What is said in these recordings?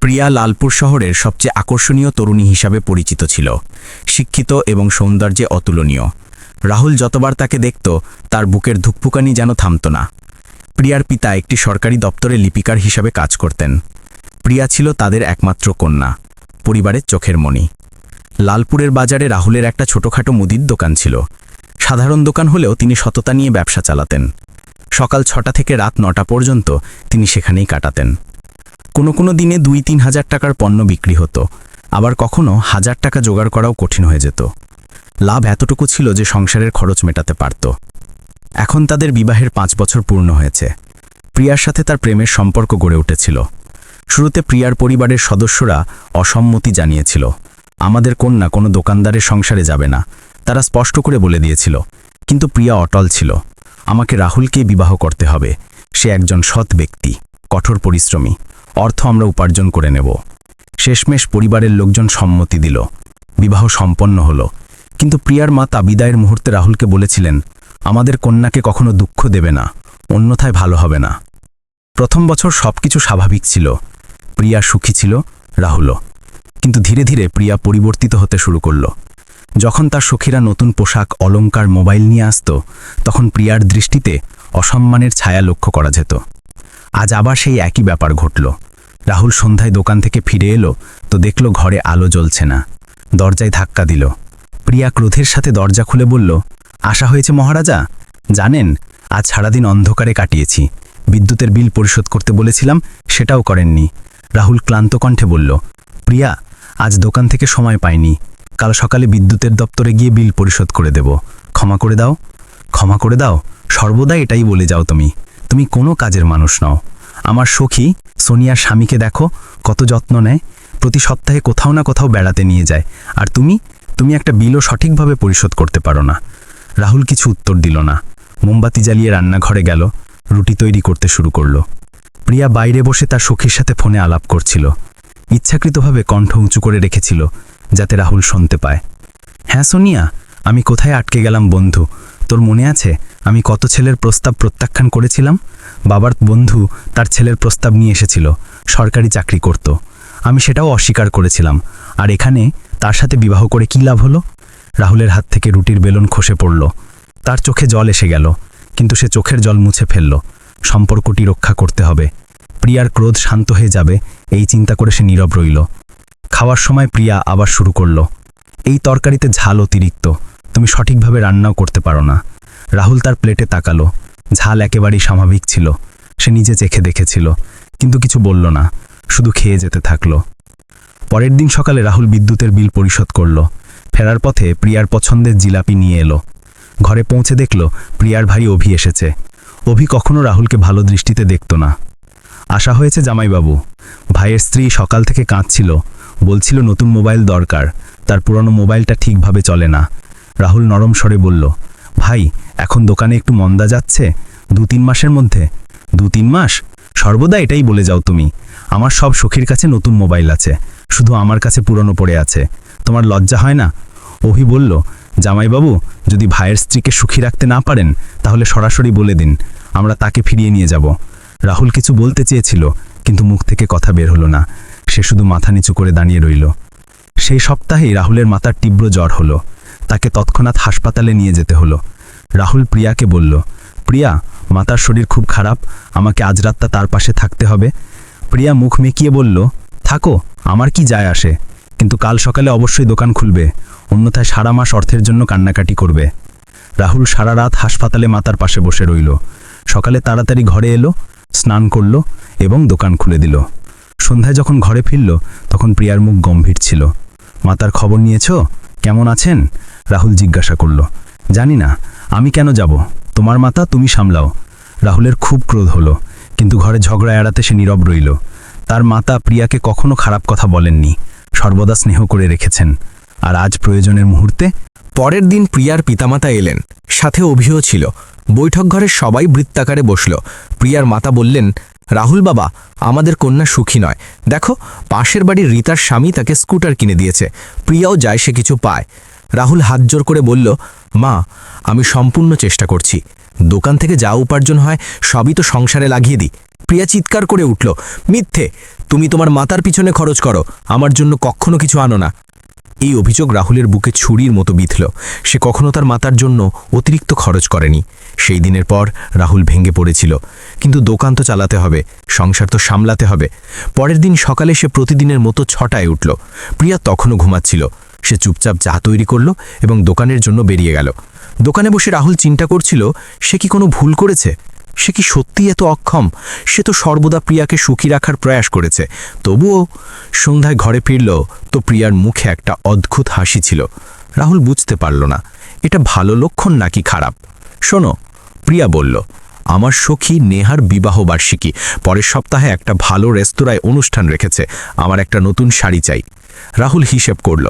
প্রিয়া লালপুর শহরের সবচেয়ে আকর্ষণীয় তরুণী হিসাবে পরিচিত ছিল, শিক্ষিত এবং সৌন্দর্যে অতুলনীয়। রাহুল যতবার তাকে দেখত তার বুকের ধুকপুকানি যেন থামত না। প্রিয়ার পিতা একটি সরকারি দপ্তরে লিপিকার হিসাবে কাজ করতেন। প্রিয়া ছিল তাদের একমাত্র কন্যা, পরিবারের চোখের মণি। লালপুরের বাজারে রাহুলের একটা ছোটখাটো মুদির দোকান ছিল। সাধারণ দোকান হলেও তিনি সততা নিয়ে ব্যবসা চালাতেন। সকাল 6টা থেকে রাত 9টা পর্যন্ত তিনি সেখানেই কাটাতেন। কোনো দিনে 2-3 হাজার টাকার পণ্য বিক্রি হতো, আবার কখনো 1000 টাকা জোগাড় করাও কঠিন হয়ে যেত। লাভ এতটুকু ছিল যে সংসারের খরচ মেটাতে পারত। এখন তাদের বিবাহের 5 বছর পূর্ণ হয়েছে। প্রিয়ার সাথে তার প্রেমের সম্পর্ক গড়ে উঠেছিল। শুরুতে প্রিয়ার পরিবারের সদস্যরা অসম্মতি জানিয়েছিল। আমাদের কন্যা কোনো দোকানদারের সংসারে যাবে না, তারা স্পষ্ট করে বলে দিয়েছিল। কিন্তু প্রিয়া অটল ছিল। আমাকে রাহুলকে বিবাহ করতে হবে। সে একজন সৎ ব্যক্তি, কঠোর পরিশ্রমী, অর্থ আমরা উপার্জন করে নেব। শেষমেশ পরিবারের লোকজন সম্মতি দিল। বিবাহ সম্পন্ন হলো। কিন্তু প্রিয়ার মা বিদায়ের মুহূর্তে রাহুলকে বলেছিলেন, আমাদের কন্যাকে কখনো দুঃখ দেবে না, অন্যথায় ভালো হবে না। প্রথম বছর সবকিছু স্বাভাবিক ছিল। প্রিয়া সুখী ছিল, রাহুলও। কিন্তু ধীরে ধীরে প্রিয়া পরিবর্তিত হতে শুরু করল। যখন তার সখীরা নতুন পোশাক, অলংকার, মোবাইল নিয়ে আসত, তখন প্রিয়ার দৃষ্টিতে অসম্মানের ছায়া লক্ষ্য করা যেত। আজ আবার সেই একই ব্যাপার ঘটল। রাহুল সন্ধ্যায় দোকান থেকে ফিরে এলো তো দেখল ঘরে আলো জ্বলছে না। দরজায় ধাক্কা দিল। প্রিয়া ক্রোধের সাথে দরজা খুলে বলল, আসা হয়েছে মহারাজা? জানেন, আজ সারাদিন অন্ধকারে কাটিয়েছি। বিদ্যুতের বিল পরিশোধ করতে বলেছিলাম, সেটাও করেননি। রাহুল ক্লান্ত কণ্ঠে বলল, প্রিয়া, আজ দোকান থেকে সময় পাইনি। কাল সকালে বিদ্যুতের দপ্তরে গিয়ে বিল পরিশোধ করে দেব। ক্ষমা করে দাও। ক্ষমা করে দাও? সর্বদা এটাই বলে যাও তুমি। তুমি কোনো কাজের মানুষ নও। আমার সখী সোনিয়ার স্বামীকে দেখো, কত যত্ন নেয়। প্রতি সপ্তাহে কোথাও না কোথাও বেড়াতে নিয়ে যায়। আর তুমি একটা বিলও সঠিকভাবে পরিশোধ করতে পারো না। রাহুল কিছু উত্তর দিল না। মোমবাতি জ্বালিয়ে রান্নাঘরে গেল, রুটি তৈরি করতে শুরু করল। প্রিয়া বাইরে বসে তার সখীর সাথে ফোনে আলাপ করছিল। ইচ্ছাকৃতভাবে কণ্ঠ উঁচু করে রেখেছিল যাতে রাহুল শুনতে পায়। হ্যাঁ সোনিয়া, আমি কোথায় আটকে গেলাম বন্ধু? তোর মনে আছে আমি কত ছেলের প্রস্তাব প্রত্যাখ্যান করেছিলাম? বাবার বন্ধু তার ছেলের প্রস্তাব নিয়ে এসেছিল, সরকারি চাকরি করত। আমি সেটাও অস্বীকার করেছিলাম। আর এখানে তার সাথে বিবাহ করে কী লাভ হলো? রাহুলের হাত থেকে রুটির বেলন খসে পড়ল। তার চোখে জল এসে গেল, কিন্তু সে চোখের জল মুছে ফেলল। সম্পর্কটি রক্ষা করতে হবে। প্রিয়ার ক্রোধ শান্ত হয়ে যাবে এই চিন্তা করে সে নীরব রইল। খাওয়ার সময় প্রিয়া আবার শুরু করল, এই তরকারিতে ঝাল অতিরিক্ত, তুমি সঠিকভাবে রান্নাও করতে পারো না। রাহুল তার প্লেটে তাকালো। ঝাল একেবারেই স্বাভাবিক ছিল। সে নিজে চেখে দেখেছিল, কিন্তু কিছু বলল না, শুধু খেয়ে যেতে থাকল। পরের দিন সকালে রাহুল বিদ্যুতের বিল পরিশোধ করল। ফেরার পথে প্রিয়ার পছন্দের জিলাপি নিয়ে এলো। ঘরে পৌঁছে দেখল প্রিয়ার ভাই অভি এসেছে। অভি কখনো রাহুলকে ভালো দৃষ্টিতে দেখত না। আসা হয়েছে জামাইবাবু। ভাইয়ের স্ত্রী সকাল থেকে কাঁদছিল, বলছিল নতুন মোবাইল দরকার, তার পুরনো মোবাইলটা ঠিকভাবে চলে না। রাহুল নরম স্বরে বলল, ভাই, এখন দোকানে একটু মন্দা যাচ্ছে। 2-3 মাসের মধ্যে? 2-3 মাস? সর্বদা এটাই বলে যাও তুমি। আমার সব সখীর কাছে নতুন মোবাইল আছে, শুধু আমার কাছে পুরনো পড়ে আছে। তোমার লজ্জা হয় না? অভি বলল, জামাইবাবু, যদি ভাইয়ের স্ত্রীকে সুখী রাখতে না পারেন তাহলে সরাসরি বলে দিন, আমরা তাকে ফিরিয়ে নিয়ে যাব। রাহুল কিছু বলতে চেয়েছিল, কিন্তু মুখ থেকে কথা বের হলো না। সে শুধু মাথা নিচু করে দাঁড়িয়ে রইল। সেই সপ্তাহেই রাহুলের মাথার তীব্র জ্বর হলো। তাকে তৎক্ষণাৎ হাসপাতালে নিয়ে যেতে হলো। রাহুল প্রিয়াকে বলল, প্রিয়া, মাতার শরীর খুব খারাপ, আমাকে আজ রাতটা তার পাশে থাকতে হবে। প্রিয়া মুখ মেকিয়ে বলল, থাকো, আমার কি যায় আসে, কিন্তু কাল সকালে অবশ্যই দোকান খুলবে, অন্যথায় সারা মাস অর্থের জন্য কান্নাকাটি করবে। রাহুল সারা রাত হাসপাতালে মাতার পাশে বসে রইল। সকালে তাড়াতাড়ি ঘরে এলো, স্নান করল এবং দোকান খুলে দিল। সন্ধ্যায় যখন ঘরে ফিরল তখন প্রিয়ার মুখ গম্ভীর ছিল। মাতার খবর নিয়েছ? কেমন আছেন? রাহুল জিজ্ঞাসা করল। জানি না, আমি কেন যাব? তোমার মাতা, তুমি সামলাও। রাহুলের খুব ক্রোধ হলো, কিন্তু ঘরে ঝগড়া এড়াতে সে নীরব রইল। তার মাতা প্রিয়াকে কখনো খারাপ কথা বলেননি, সর্বদা স্নেহ করে রেখেছেন। আর আজ প্রয়োজনের মুহূর্তে? পরের দিন প্রিয়ার পিতামাতা এলেন, সাথে অভিও ছিল। বৈঠক ঘরে সবাই বৃত্তাকারে বসল। প্রিয়ার মাতা বললেন, রাহুল বাবা, আমাদের কন্যা সুখী নয়। দেখো, পাশের বাড়ির রীতার স্বামী তাকে স্কুটার কিনে দিয়েছে, প্রিয়াও যায় সে কিছু পায়। রাহুল হাত জোর করে বলল, মা, আমি সম্পূর্ণ চেষ্টা করছি। দোকান থেকে যা উপার্জন হয় সবই তো সংসারে লাগিয়ে দিই, প্রিয়া চিৎকার করে উঠল, মিথ্যে, তুমি তোমার মাতার পিছনে খরচ করো, আমার জন্য কখনো কিছু আনো না। এই অভিযোগ রাহুলের বুকে ছুরির মতো বিঁধল। সে কখনো তার মাতার জন্য অতিরিক্ত খরচ করেনি। সেই দিনের পর রাহুল ভেঙে পড়েছিল, কিন্তু দোকান তো চালাতে হবে, সংসার তো সামলাতে হবে। পরের দিন সকালে সে প্রতিদিনের মতো 6টায় উঠল। প্রিয়া তখনও ঘুমাচ্ছিল। সে চুপচাপ চা তৈরি করল এবং দোকানের জন্য বেরিয়ে গেল। দোকানে বসে রাহুল চিন্তা করছিল, সে কি কোনো ভুল করেছে? সে কি সত্যিই এত অক্ষম? সে তো সর্বদা প্রিয়াকে সুখী রাখার প্রয়াস করেছে। তবুও সন্ধ্যায় ঘরে ফিরল তো প্রিয়ার মুখে একটা অদ্ভুত হাসি ছিল। রাহুল বুঝতে পারল না এটা ভালো লক্ষণ নাকি খারাপ। শোনো, প্রিয়া বলল, আমার সখী নেহার বিবাহ বার্ষিকী, পরের সপ্তাহে একটা ভালো রেস্তোরাঁয় অনুষ্ঠান রেখেছে, আমার একটা নতুন শাড়ি চাই। রাহুল হিসেব করল,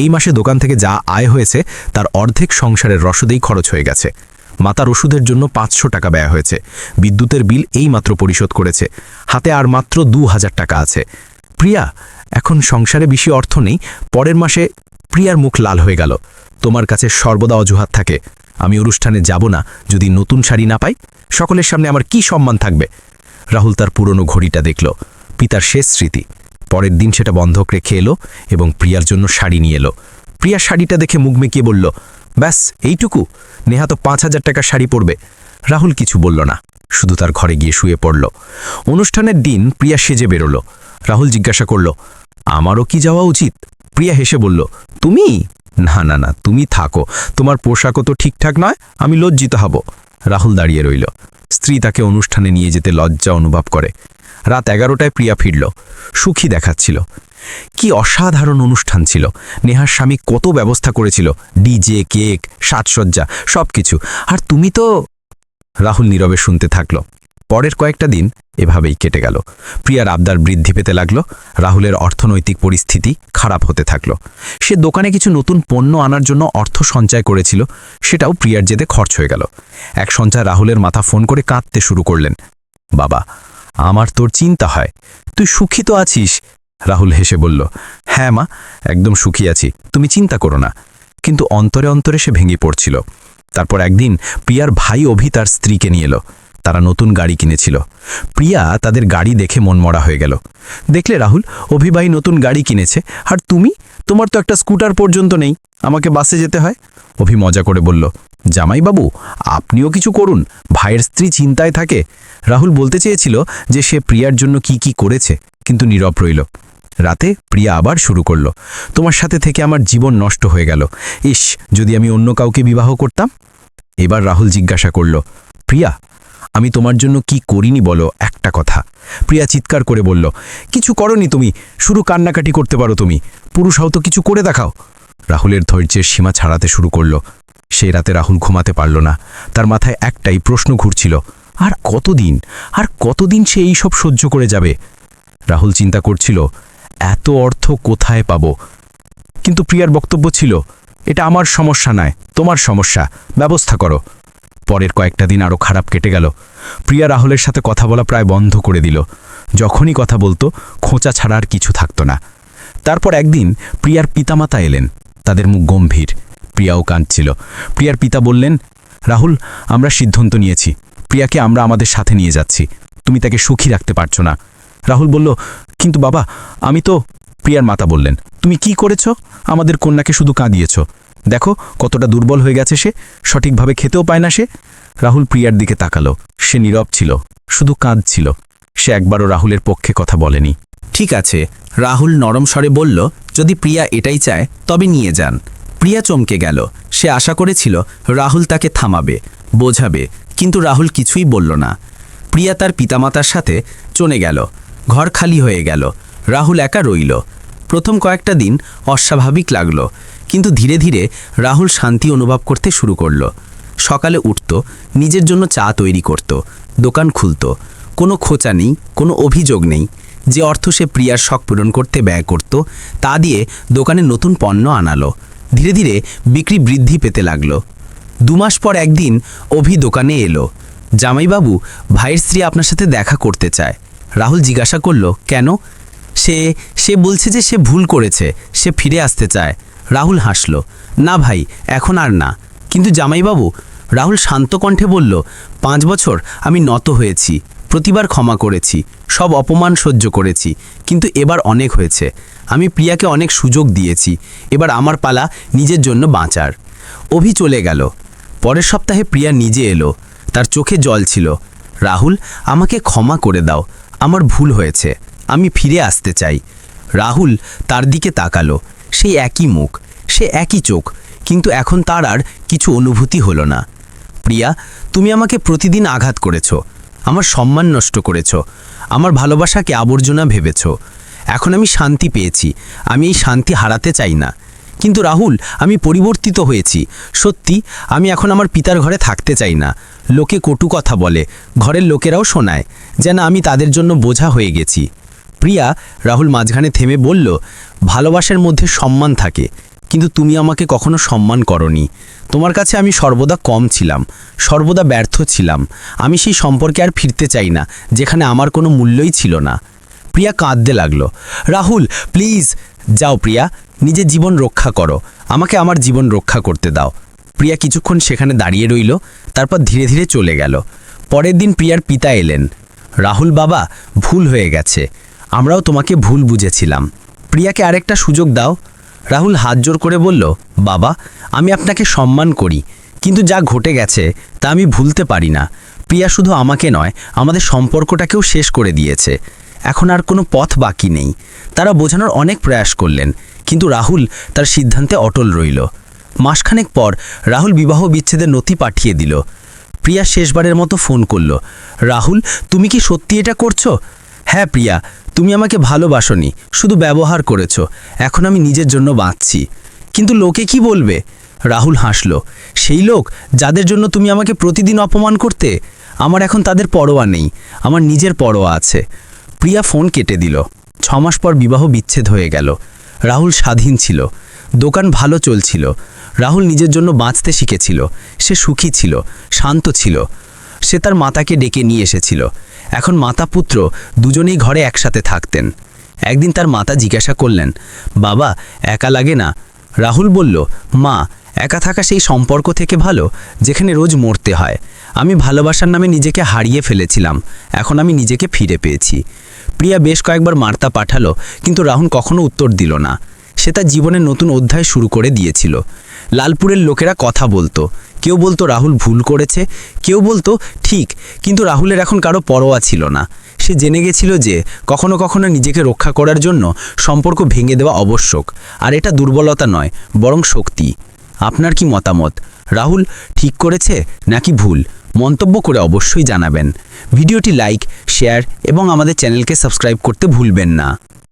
এই মাসে দোকান থেকে যা আয় হয়েছে তার অর্ধেক সংসারের রসদেই খরচ হয়ে গেছে। মাতার ওষুধের জন্য 500 টাকা ব্যয় হয়েছে, বিদ্যুতের বিল এই মাত্র পরিশোধ করেছে, হাতে আর মাত্র 2000 টাকা আছে। প্রিয়া, এখন সংসারে বেশি অর্থ নেই। পরের মাসে প্রিয়ার মুখ লাল হয়ে গেল। তোমার কাছে সর্বদা অজুহাত থাকে। আমি অনুষ্ঠানে যাব না যদি নতুন শাড়ি না পাই। সকলের সামনে আমার কি সম্মান থাকবে? রাহুল তার পুরনো ঘড়িটা দেখল, পিতার শেষ স্মৃতি। পরের দিন সেটা বন্ধক রেখে এলো এবং প্রিয়ার জন্য শাড়ি নিয়ে এলো। প্রিয়ার শাড়িটা দেখে মুখ মেকিয়ে বলল, ব্যাস এইটুকু? নেহা তো 5000 টাকার শাড়ি পরবে। রাহুল কিছু বলল না, শুধু তার ঘরে গিয়ে শুয়ে পড়ল। অনুষ্ঠানের দিন প্রিয়া সেজে বেরোলো। রাহুল জিজ্ঞাসা করল, আমারও কি যাওয়া উচিত? প্রিয়া হেসে বলল, তুমি? না না না, তুমি থাকো, তোমার পোশাকও তো ঠিকঠাক নয়, আমি লজ্জিত হব। রাহুল দাঁড়িয়ে রইল। স্ত্রী তাকে অনুষ্ঠানে নিয়ে যেতে লজ্জা অনুভব করে। রাত 11টায় প্রিয়া ফিরল, সুখী দেখাচ্ছিল। কি অসাধারণ অনুষ্ঠান ছিল! নেহার স্বামী কত ব্যবস্থা করেছিল, ডিজে, কেক, সাজসজ্জা, সবকিছু। আর তুমি তো... রাহুল নীরবে শুনতে থাকল। পরের কয়েকটা দিন এভাবেই কেটে গেল। প্রিয়ার আবদার বৃদ্ধি পেতে লাগল। রাহুলের অর্থনৈতিক পরিস্থিতি খারাপ হতে থাকল। সে দোকানে কিছু নতুন পণ্য আনার জন্য অর্থ সঞ্চয় করেছিল, সেটাও প্রিয়ার জেদে খরচ হয়ে গেল। এক সন্ধ্যায় রাহুলের মাথা ফোন করে কাঁদতে শুরু করলেন, বাবা, আমার তোর চিন্তা হয়, তুই সুখী তো আছিস? রাহুল হেসে বলল, হ্যাঁ মা, একদম সুখী আছি, তুমি চিন্তা করো না। কিন্তু অন্তরে অন্তরে সে ভেঙে পড়ছিল। তারপর একদিন প্রিয়ার ভাই অভি তার স্ত্রীকে নিয়ে এলো। তারা নতুন গাড়ি কিনেছিল। প্রিয়া তাদের গাড়ি দেখে মনমরা হয়ে গেল। দেখলে রাহুল, অভি ভাই নতুন গাড়ি কিনেছে, আর তুমি? তোমার তো একটা স্কুটার পর্যন্ত নেই, আমাকে বাসে যেতে হয়। অভি মজা করে বলল, জামাইবাবু, আপনিও কিছু করুন, ভাইয়ের স্ত্রী চিন্তায় থাকে। রাহুল বলতে চেয়েছিল যে সে প্রিয়ার জন্য কি কি করেছে, কিন্তু নীরব রইল। রাতে প্রিয়া আবার শুরু করল, তোমার সাথে থেকে আমার জীবন নষ্ট হয়ে গেল। ইস, যদি আমি অন্য কাউকে বিবাহ করতাম। এবার রাহুল জিজ্ঞাসা করল, প্রিয়া, আমি তোমার জন্য কি করিনি বলো একটা কথা। প্রিয়া চিৎকার করে বলল, কিছু করনি তুমি, শুরু কান্নাকাটি করতে পারো তুমি, পুরুষ হও তো কিছু করে দেখাও। রাহুলের ধৈর্যের সীমা ছাড়াতে শুরু করল। সেই রাতে রাহুল ঘুমাতে পারল না। তার মাথায় একটাই প্রশ্ন ঘুরছিল, আর কতদিন সে এইসব সহ্য করে যাবে? রাহুল চিন্তা করছিল, এত অর্থ কোথায় পাব? কিন্তু প্রিয়ার বক্তব্য ছিল, এটা আমার সমস্যা নয়, তোমার সমস্যা, ব্যবস্থা করো। পরের কয়েকটা দিন আরও খারাপ কেটে গেল। প্রিয়া রাহুলের সাথে কথা বলা প্রায় বন্ধ করে দিল। যখনই কথা বলতো, খোঁচা ছাড়া আর কিছু থাকতো না। তারপর একদিন প্রিয়ার পিতামাতা এলেন। তাদের মুখ গম্ভীর, প্রিয়াও কাঁদছিল। প্রিয়ার পিতা বললেন, রাহুল, আমরা সিদ্ধান্ত নিয়েছি, প্রিয়াকে আমরা আমাদের সাথে নিয়ে যাচ্ছি, তুমি তাকে সুখী রাখতে পারছো না। রাহুল বলল, কিন্তু বাবা, আমি তো... প্রিয়ার মাতা বললেন, তুমি কি করেছ? আমাদের কন্যাকে শুধু কাঁদিয়েছ। দেখো কতটা দুর্বল হয়ে গেছে সে, সঠিকভাবে খেতেও পায় না সে। রাহুল প্রিয়ার দিকে তাকালো। সে নীরব ছিল, শুধু কাঁদছিল। সে একবারও রাহুলের পক্ষে কথা বলেনি। ঠিক আছে, রাহুল নরম স্বরে বলল, যদি প্রিয়া এটাই চায় তবে নিয়ে যান। প্রিয়া চমকে গেল। সে আশা করেছিল রাহুল তাকে থামাবে, বোঝাবে, কিন্তু রাহুল কিছুই বলল না। প্রিয়া তার পিতামাতার সাথে চলে গেল। ঘর খালি হয়ে গেল। রাহুল একা রইল। প্রথম কয়েকটা দিন অস্বাভাবিক লাগলো, কিন্তু ধীরে ধীরে রাহুল শান্তি অনুভব করতে শুরু করল। সকালে উঠত, নিজের জন্য চা তৈরি করত, দোকান খুলত। কোনো খোঁচা নেই, কোনো অভিযোগ নেই। যে অর্থ সে প্রিয়ার শখ পূরণ করতে ব্যয় করত, তা দিয়ে দোকানে নতুন পণ্য আনালো। ধীরে ধীরে বিক্রি বৃদ্ধি পেতে লাগলো। 2 মাস পর একদিন অভি দোকানে এলো। জামাইবাবু, ভাইয়ের স্ত্রী আপনার সাথে দেখা করতে চায়। রাহুল জিজ্ঞাসা করল, কেন? সে বলছে যে সে ভুল করেছে, সে ফিরে আসতে চায়। রাহুল হাসল, না ভাই, এখন আর না। কিন্তু জামাইবাবু, রাহুল শান্ত কণ্ঠে বলল, 5 বছর আমি নত হয়েছি, প্রতিবার ক্ষমা করেছি, সব অপমান সহ্য করেছি, কিন্তু এবার অনেক হয়েছে। আমি প্রিয়াকে অনেক সুযোগ দিয়েছি, এবার আমার পালা নিজের জন্য বাঁচার। অভি চলে গেল। পরের সপ্তাহে প্রিয়া নিজে এলো, তার চোখে জল ছিল। রাহুল, আমাকে ক্ষমা করে দাও, আমার ভুল হয়েছে, আমি ফিরে আসতে চাই। রাহুল তার দিকে তাকালো, সেই একই মুখ, সে একই চোখ, কিন্তু এখন তার আর কিছু অনুভূতি হলো না। প্রিয়া, তুমি আমাকে প্রতিদিন আঘাত করেছ, আমার সম্মান নষ্ট করেছ, আমার ভালোবাসাকে আবর্জনা ভেবেছ। এখন আমি শান্তি পেয়েছি, আমি এই শান্তি হারাতে চাই না। কিন্তু রাহুল, আমি পরিবর্তিত হয়েছি, সত্যি। আমি এখন আমার পিতার ঘরে থাকতে চাই না। লোকে কটু কথা বলে, ঘরের লোকেরাও শোনায়, যেন আমি তাদের জন্য বোঝা হয়ে গেছি। প্রিয়া, রাহুল মাঝখানে থেমে বলল, ভালোবাসার মধ্যে সম্মান থাকে, কিন্তু তুমি আমাকে কখনো সম্মান করনি। তোমার কাছে আমি সর্বদা কম ছিলাম, সর্বদা ব্যর্থ ছিলাম। আমি সেই সম্পর্কে আর ফিরতে চাই না, যেখানে আমার কোনো মূল্যই ছিল না। প্রিয়া কাঁদতে লাগলো। রাহুল, প্লিজ যাও প্রিয়া, নিজের জীবন রক্ষা করো, আমাকে আমার জীবন রক্ষা করতে দাও। প্রিয়া কিছুক্ষণ সেখানে দাঁড়িয়ে রইল, তারপর ধীরে ধীরে চলে গেল। পরের দিন প্রিয়ার পিতা এলেন। রাহুল বাবা, ভুল হয়ে গেছে, আমরাও তোমাকে ভুল বুঝেছিলাম, প্রিয়াকে আরেকটা সুযোগ দাও। রাহুল হাত জোর করে বলল, বাবা, আমি আপনাকে সম্মান করি, কিন্তু যা ঘটে গেছে তা আমি ভুলতে পারি না। প্রিয়া শুধু আমাকে নয়, আমাদের সম্পর্কটাকেও শেষ করে দিয়েছে। এখন আর কোনো পথ বাকি নেই। তারা বোঝানোর অনেক প্রয়াস করলেন, কিন্তু রাহুল তার সিদ্ধান্তে অটল রইল। মাসখানেক পর রাহুল বিবাহ বিচ্ছেদের নথি পাঠিয়ে দিল। প্রিয়া শেষবারের মতো ফোন করল। রাহুল, তুমি কি সত্যি এটা করছো? হ্যাঁ প্রিয়া, তুমি আমাকে ভালোবাসোনি, শুধু ব্যবহার করেছো। এখন আমি নিজের জন্য বাঁচছি। কিন্তু লোকে কি বলবে? রাহুল হাসল। সেই লোক যাদের জন্য তুমি আমাকে প্রতিদিন অপমান করতে, আমার এখন তাদের পরোয়া নেই, আমার নিজের পরোয়া আছে। প্রিয়া ফোন কেটে দিল। 6 মাস পর বিবাহ বিচ্ছেদ হয়ে গেল। রাহুল স্বাধীন ছিল, দোকান ভালো চলছিল। রাহুল নিজের জন্য বাঁচতে শিখেছিল। সে সুখী ছিল, শান্ত ছিল। সে তার মাতাকে ডেকে নিয়ে এসেছিল। এখন মাতা পুত্র দুজনেই ঘরে একসাথে থাকতেন। একদিন তার মাতা জিজ্ঞাসা করলেন, বাবা, একা লাগে না? রাহুল বলল, মা, একা থাকা সেই সম্পর্ক থেকে ভালো যেখানে রোজ মরতে হয়। আমি ভালোবাসার নামে নিজেকে হারিয়ে ফেলেছিলাম, এখন আমি নিজেকে ফিরে পেয়েছি। প্রিয়া বেশ কয়েকবার বার্তা পাঠালো, কিন্তু রাহুল কখনো উত্তর দিল না। সে তার জীবনের নতুন অধ্যায় শুরু করে দিয়েছিল। লালপুরের লোকেরা কথা বলতো, কেউ বলতো রাহুল ভুল করেছে, কেউ বলতো ঠিক, কিন্তু রাহুলের এখন কারো পরোয়া ছিল না। সে জেনে গেছিল যে কখনো কখনো নিজেকে রক্ষা করার জন্য সম্পর্ক ভেঙে দেওয়া আবশ্যক, আর এটা দুর্বলতা নয়, বরং শক্তি। আপনার কি মতামত? রাহুল ঠিক করেছে নাকি ভুল? মন্তব্য করে অবশ্যই জানাবেন। ভিডিওটি লাইক, শেয়ার এবং আমাদের চ্যানেলকে সাবস্ক্রাইব করতে ভুলবেন না।